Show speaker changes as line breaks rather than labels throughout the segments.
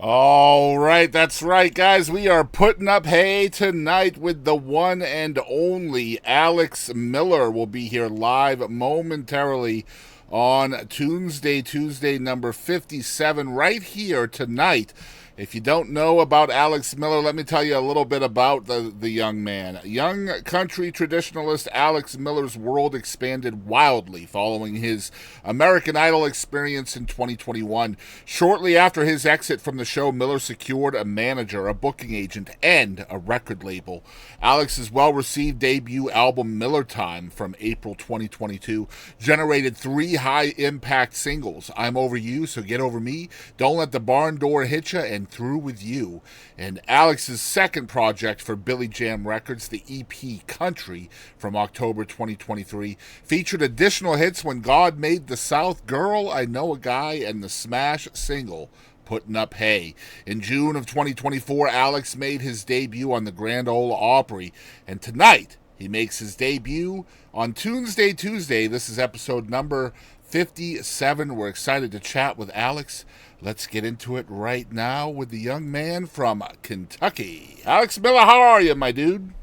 All right, that's right, guys. We are putting up hay tonight with the one and only Alex Miller. Will be here live momentarily on Tunesday Tuesday number 57 right here tonight. If you don't know about Alex Miller, let me tell you a little bit about the young man. Young country traditionalist Alex Miller's world expanded wildly following his American Idol experience in 2021. Shortly after his exit from the show, Miller secured a manager, a booking agent, and a record label. Alex's well-received debut album, Miller Time, from April 2022, generated 3 high-impact singles: I'm Over You, So Get Over Me, Don't Let the Barn Door Hit Ya, and Through With You. And Alex's second project for Billy Jam Records, the EP Country, from October 2023, featured additional hits: When God Made the South, Girl, I Know a Guy, and the smash single, Putting Up Hay. In June of 2024, Alex made his debut on the Grand Ole Opry, and tonight he makes his debut on Tunesday Tuesday. This is episode number 57. We're excited to chat with Alex. Let's get into it right now with the young man from Kentucky. Alex Miller, how are you, my dude?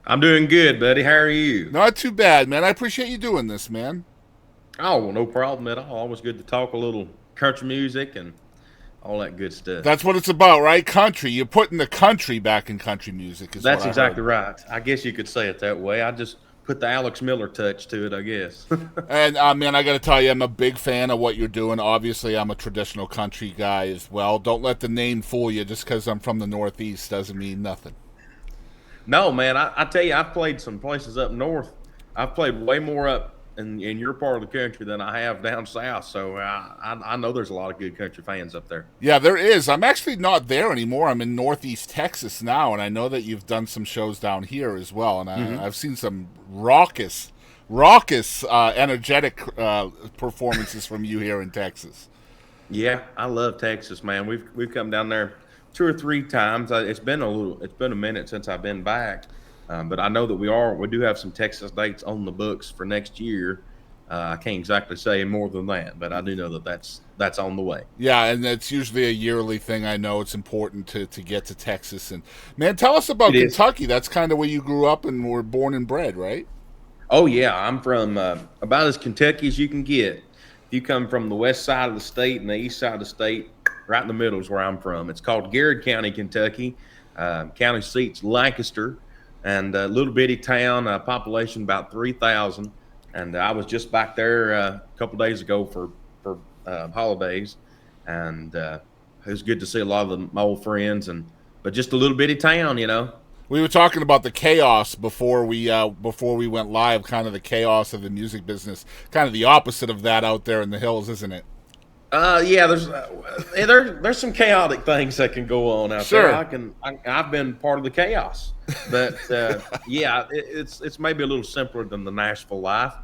I'm doing good, buddy. How are you?
Not too bad, man. I appreciate you doing this, man.
Oh, well, no problem at all. Always good to talk a little country music and all that good stuff.
That's what it's about, right? Country. You're putting the country back in country music.
That's exactly right. I guess you could say it that way. I just put the Alex Miller touch to it, I guess.
And, man, I got to tell you, I'm a big fan of what you're doing. Obviously, I'm a traditional country guy as well. Don't let the name fool you. Just because I'm from the Northeast doesn't mean nothing.
No, man, I tell you, I've played some places up north. I've played way more up in your part of the country than I have down south. So I know there's a lot of good country fans up there.
Yeah, there is. I'm actually not there anymore. I'm in Northeast Texas now, and I know that you've done some shows down here as well. And I've seen some raucous, energetic performances from you here in Texas.
Yeah, I love Texas, man. We've come down there 2 or 3 times. It's been a minute since I've been back. But I know that we do have some Texas dates on the books for next year. I can't exactly say more than that, but I do know that that's on the way.
Yeah, and it's usually a yearly thing. I know it's important to get to Texas. And, man, tell us about Kentucky. That's kind of where you grew up and were born and bred, right?
Oh, yeah. I'm from about as Kentucky as you can get. If you come from the west side of the state and the east side of the state, right in the middle is where I'm from. It's called Garrett County, Kentucky. County seat's Lancaster. And a little bitty town, population about 3,000. And I was just back there a couple days ago for holidays, and it was good to see a lot of my old friends. But just a little bitty town, you know.
We were talking about the chaos before we went live, kind of the chaos of the music business, kind of the opposite of that out there in the hills, isn't it?
Yeah, there's some chaotic things that can go on out there. I've been part of the chaos, but yeah, it's maybe a little simpler than the Nashville life,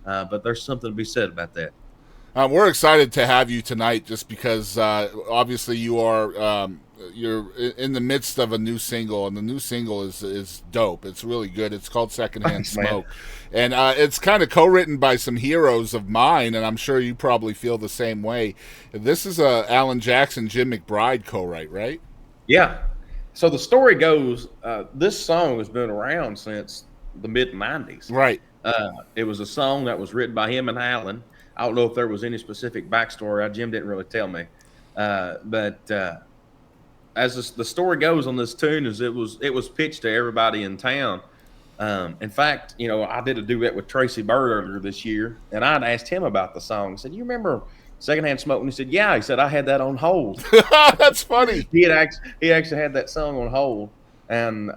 but there's something to be said about that.
We're excited to have you tonight, just because obviously you're in the midst of a new single, and the new single is dope. It's really good. It's called Secondhand Smoke, and it's kind of co-written by some heroes of mine, and I'm sure you probably feel the same way. This is Alan Jackson, Jim McBride co-write, right?
Yeah. So the story goes, this song has been around since the mid-'90s.
Right.
It was a song that was written by him and Alan. I don't know if there was any specific backstory. Jim didn't really tell me, but as the story goes on this tune, is it was pitched to everybody in town. In fact, you know, I did a duet with Tracy Byrd earlier this year, and I'd asked him about the song. I said, "You remember Secondhand Smoke?" And he said, "Yeah." He said, "I had that on hold."
That's funny.
He actually had that song on hold, and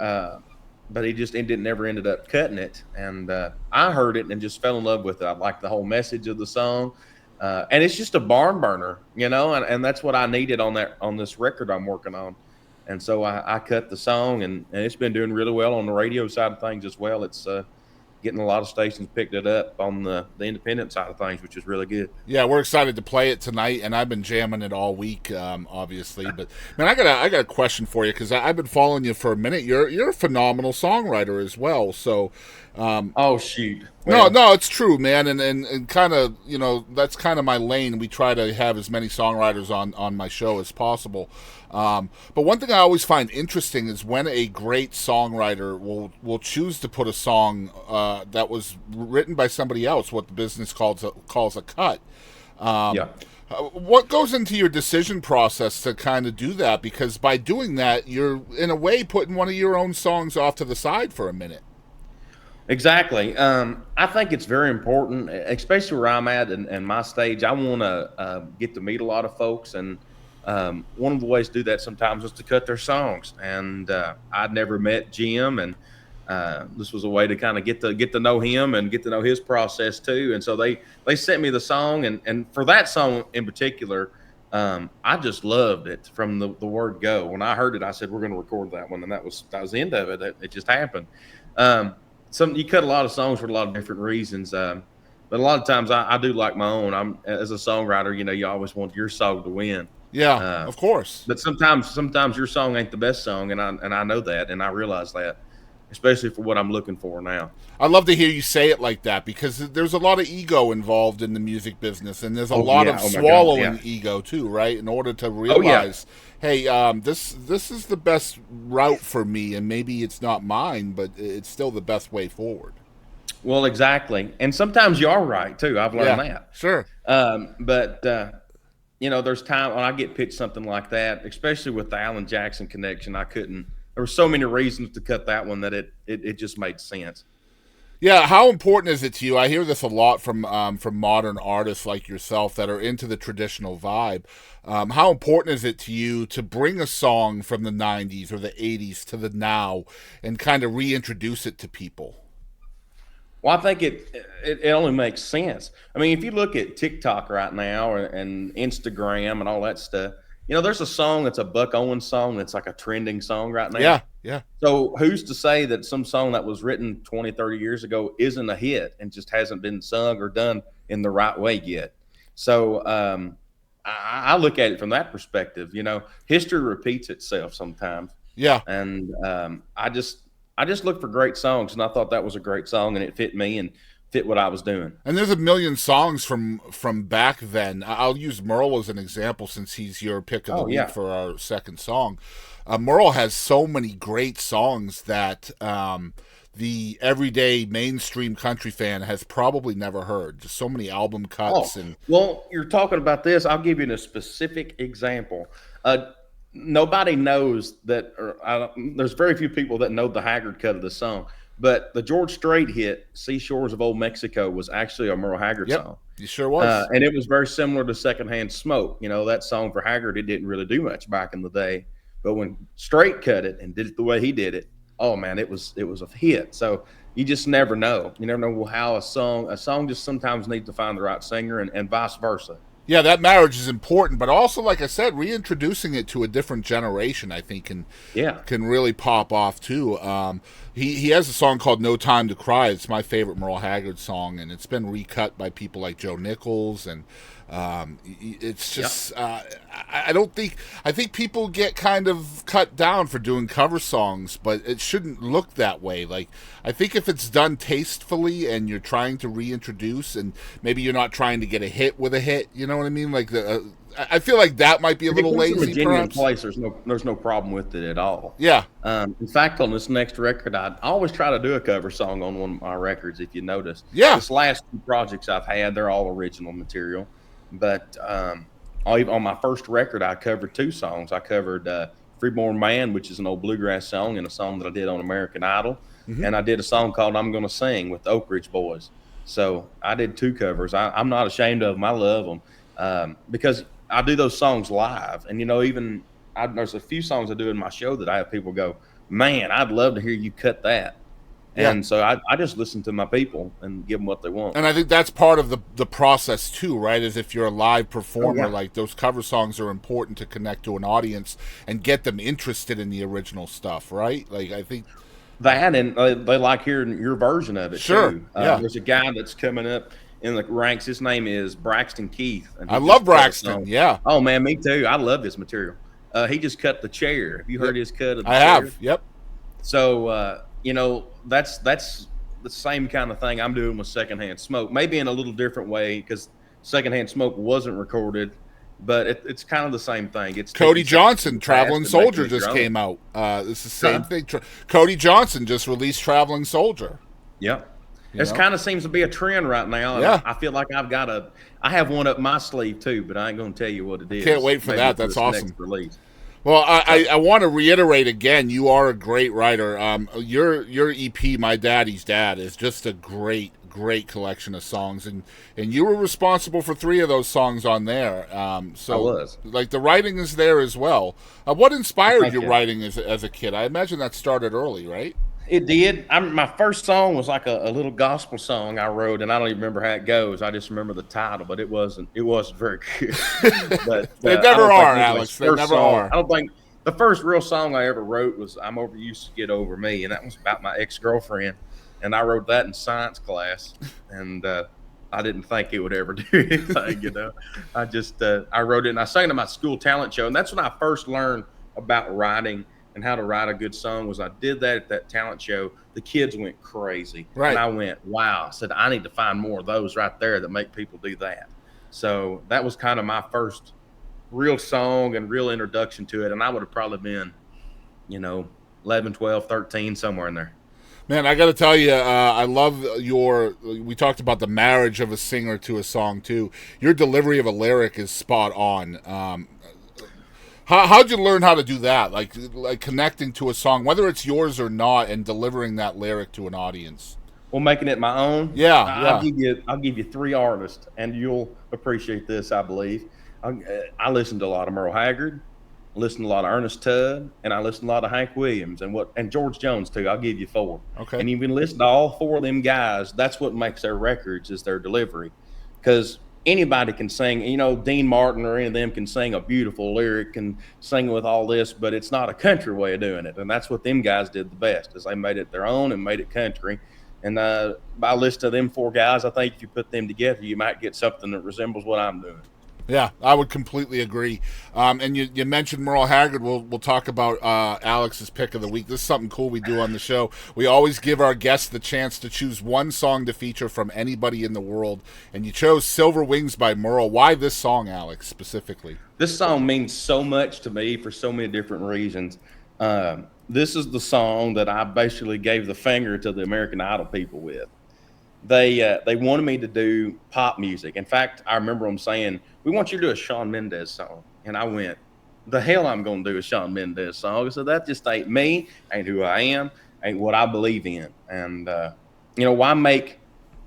but he never ended up cutting it. And I heard it and just fell in love with it. I liked the whole message of the song. And it's just a barn burner, you know, and that's what I needed on this record I'm working on. And so I cut the song, and it's been doing really well on the radio side of things as well. It's getting a lot of stations picked it up on the independent side of things, which is really good.
Yeah, we're excited to play it tonight, and I've been jamming it all week, obviously. But man, I got a question for you, because I've been following you for a minute. You're a phenomenal songwriter as well. So,
oh shoot,
well, no, it's true, man, and kind of, you know, that's kind of my lane. We try to have as many songwriters on my show as possible. But one thing I always find interesting is when a great songwriter will choose to put a song that was written by somebody else, what the business calls a cut. Um,
Yeah.
what goes into your decision process to kind of do that? Because by doing that, you're in a way putting one of your own songs off to the side for a minute.
Exactly. I think it's very important, especially where I'm at and my stage. I want to get to meet a lot of folks, and one of the ways to do that sometimes is to cut their songs. And I'd never met Jim, and this was a way to kind of get to know him and get to know his process too. And so they sent me the song, and for that song in particular, I just loved it from the word go. When I heard it, I said, "We're going to record that one," and that was the end of it. It just happened. Um, you cut a lot of songs for a lot of different reasons. But a lot of times I do like my own. I'm as a songwriter, you always want your song to win.
Yeah,
Uh,
of course.
but sometimes your song ain't the best song, and I know that, and I realize that, especially for what I'm looking for now.
I love to hear you say it like that because there's a lot of ego involved in the music business, and there's a
Oh
lot
yeah,
of
oh my God,
swallowing
yeah,
ego too, right? In order to
oh yeah.
realize, hey, this is the best route for me, and maybe it's not mine, but it's still the best way forward.
Well, exactly, and sometimes you are right too. I've learned
Yeah,
that.
sure.
But there's time when I get pitched something like that, especially with the Alan Jackson connection. I couldn't. There were so many reasons to cut that one that it just made sense.
Yeah, how important is it to you? I hear this a lot from modern artists like yourself that are into the traditional vibe. How important is it to you to bring a song from the '90s or the '80s to the now and kind of reintroduce it to people?
Well, I think it only makes sense. I mean, if you look at TikTok right now and Instagram and all that stuff, there's a song that's a Buck Owens song that's like a trending song right now.
Yeah, yeah,
So who's to say that some song that was written 20, 30 years ago isn't a hit and just hasn't been sung or done in the right way yet? So I look at it from that perspective. History repeats itself sometimes,
yeah.
and I just look for great songs, and I thought that was a great song, and it fit me and fit what I was doing.
And there's a million songs from back then. I'll use Merle as an example since he's your pick of the
Oh
week
yeah.
for our second song. Merle has so many great songs that the everyday mainstream country fan has probably never heard. Just so many album
Oh,
cuts and
well, you're talking about this. I'll give you a specific example. Uh, Nobody knows that, or there's very few people that know the Haggard cut of the song. But the George Strait hit "Seashores of Old Mexico" was actually a Merle Haggard
yep,
song,
he sure was.
and it was very similar to "Secondhand Smoke." That song for Haggard, it didn't really do much back in the day, but when Strait cut it and did it the way he did it, oh man, it was a hit. So you just never know. You never know how a song just sometimes needs to find the right singer, and vice versa.
Yeah, that marriage is important, but also, like I said, reintroducing it to a different generation, I think,
Yeah.
can really pop off too. He has a song called "No Time to Cry." It's my favorite Merle Haggard song, and it's been recut by people like Joe Nichols, and it's
Yep.
just I don't think I think people get kind of cut down for doing cover songs, but it shouldn't look that way. Like I think if it's done tastefully and you're trying to reintroduce, and maybe you're not trying to get a hit with a hit, you know what I mean? Like I feel like that might be a
If it
little
comes from a
lazy,
genuine
perhaps.
place, there's no problem with it at all.
Yeah,
In fact, on this next record, I always try to do a cover song on one of my records. If you notice,
yeah,
this last two projects I've had, they're all original material. But on my first record, I covered two songs. I covered "Freeborn Man," which is an old bluegrass song, and a song that I did on American Idol,
hmm,
and I did a song called "I'm Gonna Sing" with the Oak Ridge Boys. So I did two covers. I'm not ashamed of them. I love them because I do those songs live, and even there's a few songs I do in my show that I have people go, "Man, I'd love to hear you cut that."
yeah.
And so I just listen to my people and give them what they want.
And I think that's part of the process too, right? Is if you're a live
Oh
performer,
yeah.
like those cover songs are important to connect to an audience and get them interested in the original stuff, right? Like I think,
That and they like hearing your version of it
sure,
too.
yeah.
There's a guy that's coming up in the ranks. His name is Braxton Keith, and
I
he
love
just cut a
Braxton.
song.
Yeah,
Oh man, me too. I love his material. He just cut the chair. Have you
yep.
heard his cut of the
I have.
chair?
Yep.
So that's the same kind of thing I'm doing with Secondhand Smoke. Maybe in a little different way because Secondhand Smoke wasn't recorded but it's kind of the same thing. It's
Cody
taking something from
Johnson,
the past
Traveling
and making
Soldier,
it your
just
own.
came out. It's the same
Huh?
thing. Cody Johnson just released Traveling Soldier.
Yep.
You
This
know?
kind of seems to be a trend right now, and
Yeah.
I feel like I have one up my sleeve too, but I ain't going to tell you what it
I can't
is.
wait for
Maybe
that.
for
That's
this next
awesome.
release.
Well,
So,
I want to reiterate again. You are a great writer. Your EP, My Daddy's Dad, is just a great collection of songs, and you were responsible for 3 of those songs on there.
I
So
was.
like the writing is there as well. What
Well,
inspired
thank
your
you.
writing as a kid? I imagine that started early, right?
It did. My first song was like a little gospel song I wrote, and I don't even remember how it goes. I just remember the title, but it wasn't very good. But
They
I
never
don't think
are,
anybody's
Alex. They
first
never
song.
are.
I don't think the first real song I ever wrote was "I'm Over Used to Get Over Me," and that was about my ex girlfriend, and I wrote that in science class, and I didn't think it would ever do anything. I wrote it and I sang it at my school talent show, and that's when I first learned about writing and how to write a good song. Was I did that at that talent show. The kids went crazy, and
Right.
I went, "Wow!" I said, "I need to find more of those right there that make people do that." So that was kind of my first real song and real introduction to it, and I would have probably been, 11, 12, 13, somewhere in there.
Man, I got to tell you, I love your. We talked about the marriage of a singer to a song too. Your delivery of a lyric is spot on. How'd you learn how to do that? Like connecting to a song, whether it's yours or not, and delivering that lyric to an audience.
Well, making it my own.
Yeah,
I'll
yeah.
give you 3 artists, and you'll appreciate this, I believe. I listen to a lot of Merle Haggard, listen to a lot of Ernest Tubb, and I listen to a lot of Hank Williams and George Jones too. I'll give you 4.
Okay.
And you can listen to all 4 of them guys. That's what makes their records is their delivery, because anybody can sing. Dean Martin or any of them can sing a beautiful lyric and sing with all this, but it's not a country way of doing it. And that's what them guys did the best, is they made it their own and made it country. And by list of them 4 guys, I think if you put them together, you might get something that resembles what I'm doing.
Yeah, I would completely agree. And you mentioned Merle Haggard. We'll talk about Alex's pick of the week. This is something cool we do on the show. We always give our guests the chance to choose one song to feature from anybody in the world. And you chose Silver Wings by Merle. Why this song, Alex, specifically?
This song means so much to me for so many different reasons. This is the song that I basically gave the finger to the American Idol people with. They wanted me to do pop music. In fact, I remember them saying, "We want you to do a Shawn Mendes song," and I went, "The hell I'm going to do a Shawn Mendes song." So that just ain't me, ain't who I am, ain't what I believe in. And why make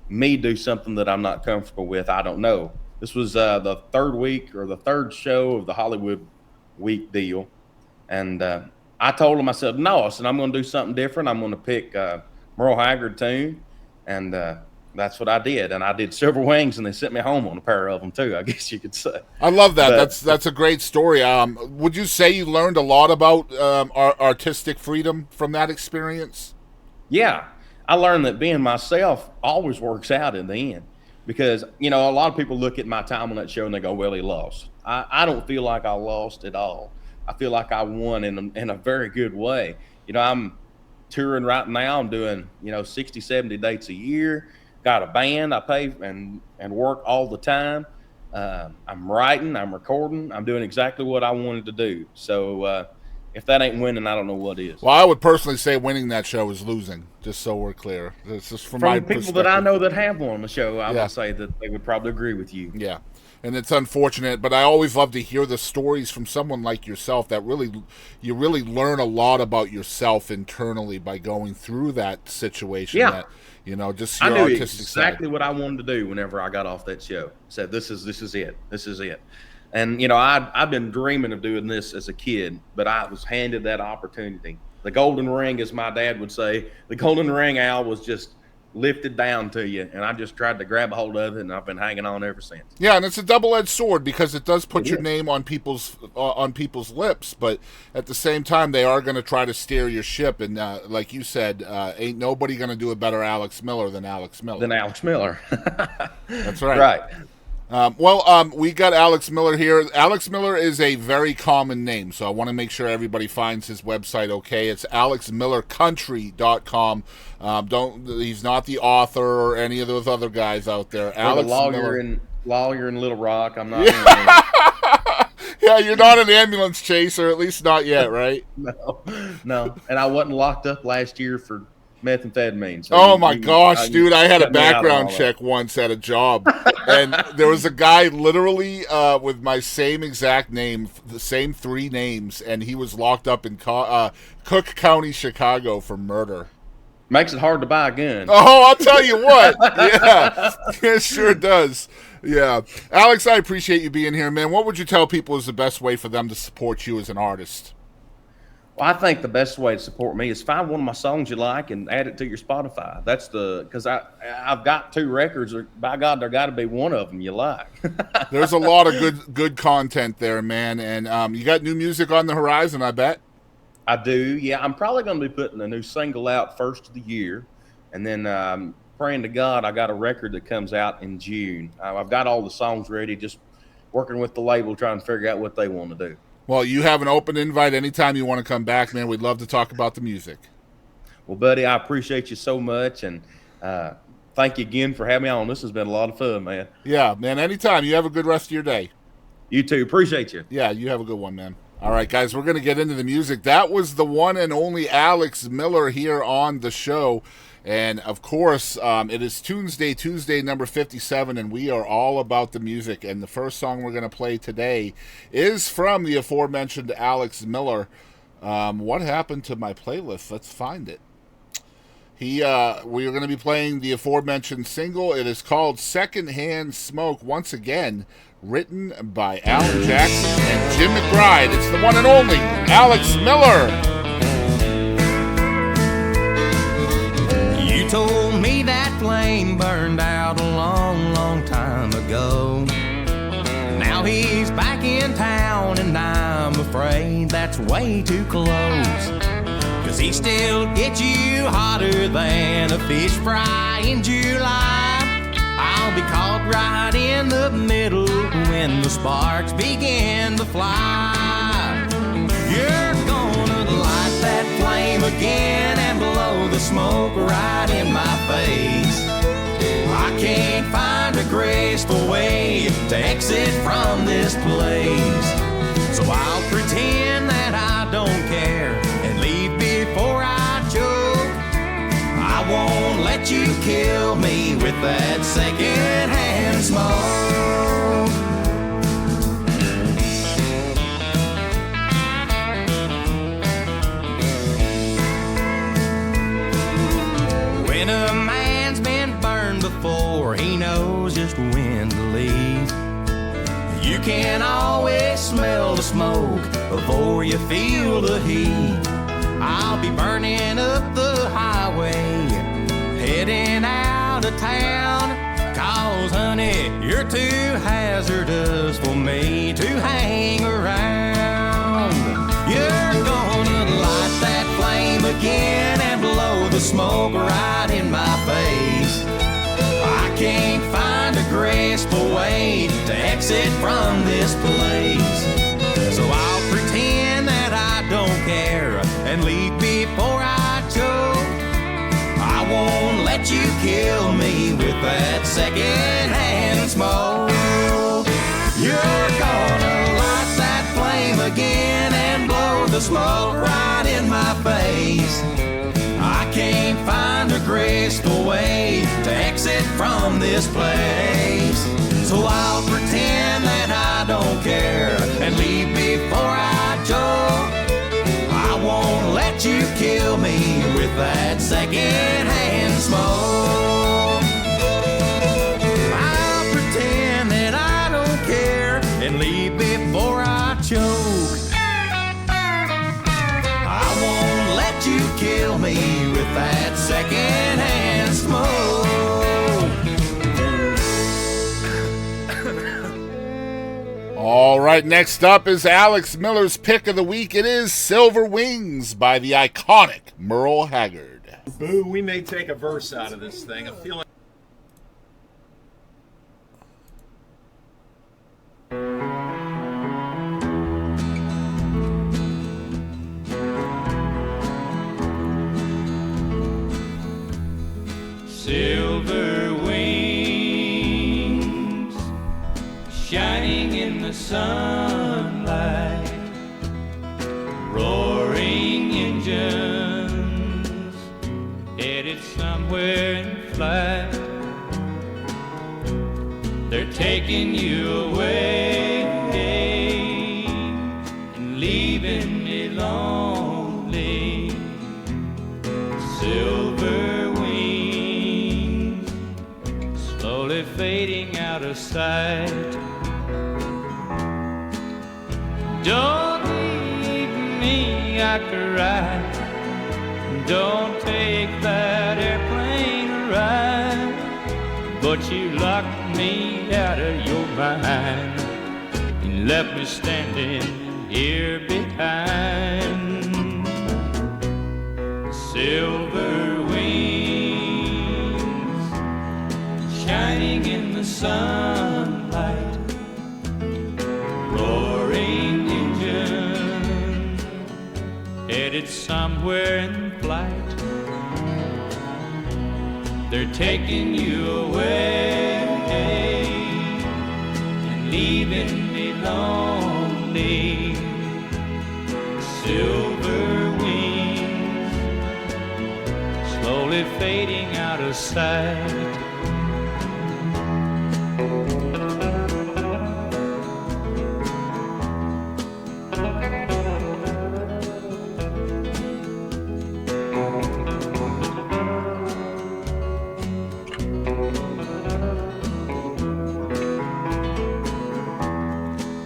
me do something that I'm not comfortable with? I don't know. This was the 3rd week or the 3rd show of the Hollywood Week deal, and I told them, I said, "No," I said, "I'm going to do something different. I'm going to pick Merle Haggard tune." And that's what I did. And I did Silver Wings, and they sent me home on a pair of them too, I guess you could say.
I love that.
But
That's a great story. Would you say you learned a lot about artistic freedom from that experience?
yeah, I learned that being myself always works out in the end, because, a lot of people look at my time on that show and they go, "Well, he lost." I don't feel like I lost at all. I feel like I won in a very good way. I'm touring right now. I'm doing, 60, 70 dates a year. Got a band I pay and work all the time. I'm writing, I'm recording, I'm doing exactly what I wanted to do. So if that ain't winning, I don't know what is.
Well, I would personally say winning that show is losing, just so we're clear. It's just from my
From people that I
perspective.
know that have won the show, I
Yeah.
would say that they would probably agree with you.
Yeah. And it's unfortunate, but I always love to hear the stories from someone like yourself that you really learn a lot about yourself internally by going through that situation.
Yeah.
That, just
I
your
knew
artistic
exactly
side.
what I wanted to do whenever I got off that show. Said, this is it. This is it. And I've been dreaming of doing this as a kid, but I was handed that opportunity. The golden ring, as my dad would say, the golden ring, Al, was just lifted down to you, and I just tried to grab a hold of it, and I've been hanging on ever since.
Yeah, and it's a double-edged sword because it does put
It
your
is.
name on people's lips, but at the same time, they are going to try to steer your ship. And like you said, ain't nobody going to do a better Alex Miller than Alex Miller.
Than Alex Miller.
That's right.
Right.
We got Alex Miller here. Alex Miller is a very common name, so I want to make sure everybody finds his website okay. It's alexmillercountry.com. He's not the author or any of those other guys out there.
Or
Alex
the
Miller.
lawyer in Little Rock. I'm not.
Yeah, you're not an ambulance chaser, at least not yet, right?
No. And I wasn't locked up last year for methamphetamine. So
Oh my gosh,
you
dude! I had a
cut me out of
background
all
check once at a job, and there was a guy literally with my same exact name, the same three names, and he was locked up in Cook County, Chicago, for murder.
Makes it hard to buy a gun.
Oh, I'll tell you what. Yeah, it sure does. Yeah, Alex, I appreciate you being here, man. What would you tell people is the best way for them to support you as an artist?
Well, I think the best way to support me is find one of my songs you like and add it to your Spotify. That's because I've got 2 records. By God, there got to be one of them you like.
There's a lot of good content there, man. And you got new music on the horizon, I bet.
I do. Yeah, I'm probably going to be putting a new single out first of the year, and then praying to God I got a record that comes out in June. I've got all the songs ready, just working with the label trying to figure out what they want to do.
Well, you have an open invite anytime you want to come back, man. We'd love to talk about the music.
Well, buddy, I appreciate you so much, and thank you again for having me on. This has been a lot of fun, man.
Yeah, man, anytime. You have a good rest of your day.
You too. Appreciate you.
Yeah, you have a good one, man. All right, guys, we're going to get into the music. That was the one and only Alex Miller here on the show. And, of course, it is Tunesday Tuesday, number 57, and we are all about the music. And the first song we're going to play today is from the aforementioned Alex Miller. What happened to my playlist? Let's find it. We are going to be playing the aforementioned single. It is called Secondhand Smoke, once again, written by Alan Jackson and Jim McBride. It's the one and only Alex Miller.
You told me that flame burned out a long, long time ago. Now he's back in town and I'm afraid that's way too close. 'Cause he still gets you hotter than a fish fry in July. I'll be caught right in the middle when the sparks begin to fly. You're gonna light that flame again and blow the smoke right in my face. I can't find a graceful way to exit from this place. So I'll pretend that I don't care and leave before I choke. I won't let you kill me with that secondhand smoke. When a man's been burned before, he knows just when to leave. You can always smell the smoke before you feel the heat. I'll be burning up the highway, heading out of town. 'Cause honey, you're too hazardous for me to hang around. You're gonna light that flame again and blow the smoke right in my face. I can't find a graceful way to exit from this place. So I'll pretend that I don't care and leave before I choke. I won't let you kill me with that secondhand smoke. You're gonna light that flame again and blow the smoke right in my face. I can't find a graceful way to exit from this place. So I'll pretend that I don't care and leave before I choke. I won't let you kill me with that secondhand smoke. I'll pretend that I don't care and leave before I choke. I won't let you kill me with that secondhand smoke.
All right, next up is Alex Miller's pick of the week. It is Silver Wings by the iconic Merle Haggard.
Boo, we may take a verse out of this thing. I'm feeling.
Silver wings shining in the sunlight. taking you away and leaving me lonely. Silver wings slowly fading out of sight. Don't leave me, I cry. Don't take that airplane ride. But you locked me out of your mind and left me standing here behind. Silver wings shining in the sunlight. Roaring engine headed somewhere in flight. They're taking you away and leaving me lonely. Silver wings slowly fading out of sight.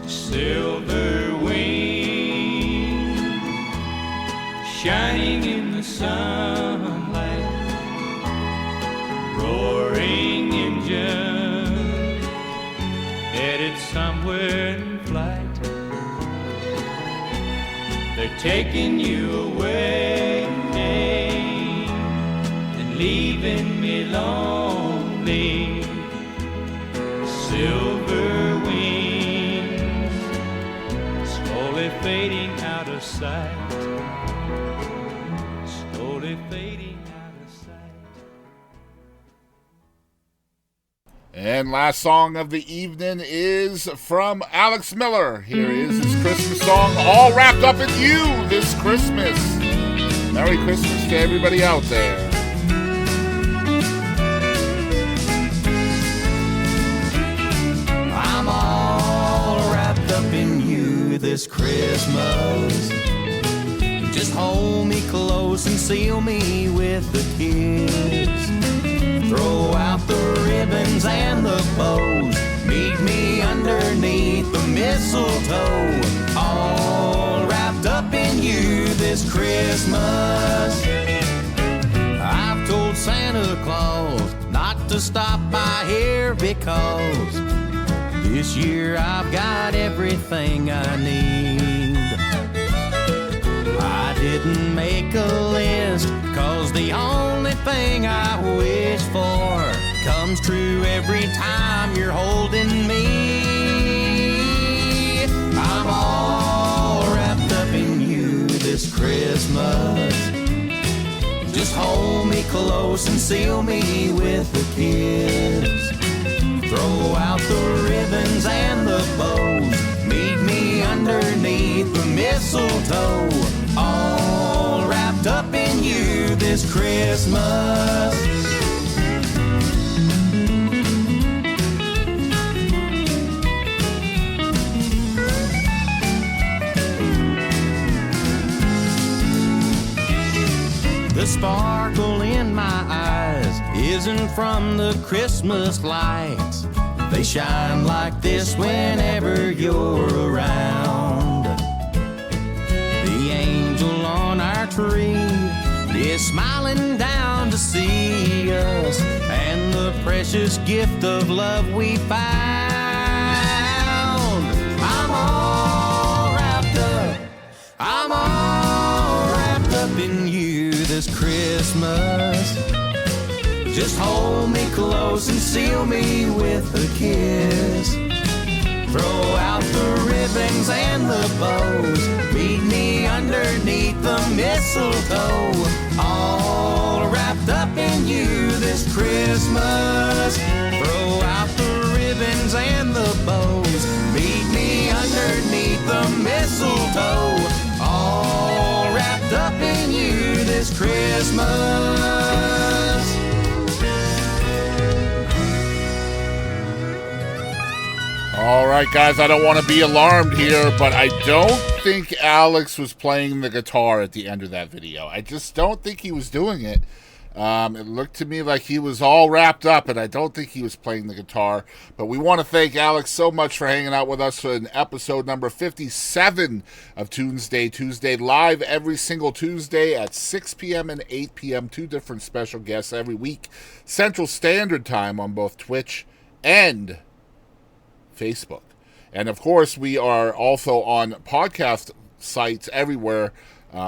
Silver wings shining in the sunlight. Roaring engine headed somewhere in flight. They're taking you away and leaving me lonely. Silver wings slowly fading out of sight. Slowly fading out of sight.
And last song of the evening is from Alex Miller. Here is his Christmas song, All Wrapped Up in You This Christmas. Merry Christmas to everybody out there.
I'm all wrapped up in you this Christmas. Just hold me close and seal me with a kiss. Throw out the ribbons and the bows. Meet me underneath the mistletoe. All wrapped up in you this Christmas. I've told Santa Claus not to stop by here because this year I've got everything I need. I didn't make a list, cause the only thing I wish for comes true every time you're holding me. I'm all wrapped up in you this Christmas. Just hold me close and seal me with a kiss. Throw out the ribbons and the bows. Meet me underneath the mistletoe. All wrapped up in you this Christmas. The sparkle in my eyes isn't from the Christmas lights. They shine like this whenever you're around. The angel on our tree is smiling down to see us, and the precious gift of love we found. I'm all wrapped up. I'm all wrapped up in you this Christmas. Just hold me close and seal me with a kiss. Throw out the ribbons and the bows. Meet me underneath the mistletoe. All wrapped up in you this Christmas. Throw out the ribbons and the bows. Meet me underneath the mistletoe. All wrapped up in you this Christmas.
All right, guys, I don't want to be alarmed here, but I don't think Alex was playing the guitar at the end of that video. I just don't think he was doing it. It looked to me like he was all wrapped up, and I don't think he was playing the guitar. But we want to thank Alex so much for hanging out with us in episode number 57 of Tunesday Tuesday, live every single Tuesday at 6 p.m. and 8 p.m. 2 different special guests every week, Central Standard Time on both Twitch and Facebook. And of course, we are also on podcast sites everywhere,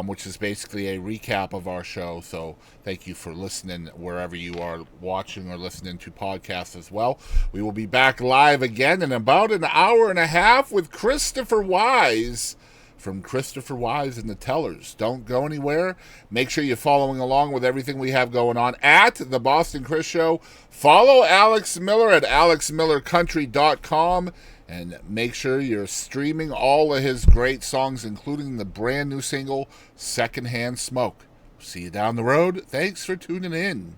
which is basically a recap of our show. So thank you for listening wherever you are watching or listening to podcasts as well. We will be back live again in about an hour and a half with Christopher Wise from Christopher Wise and the Tellers. Don't go anywhere. Make sure you're following along with everything we have going on at The Boston Chris Show. Follow Alex Miller at alexmillercountry.com. And make sure you're streaming all of his great songs, including the brand new single, Secondhand Smoke. See you down the road. Thanks for tuning in.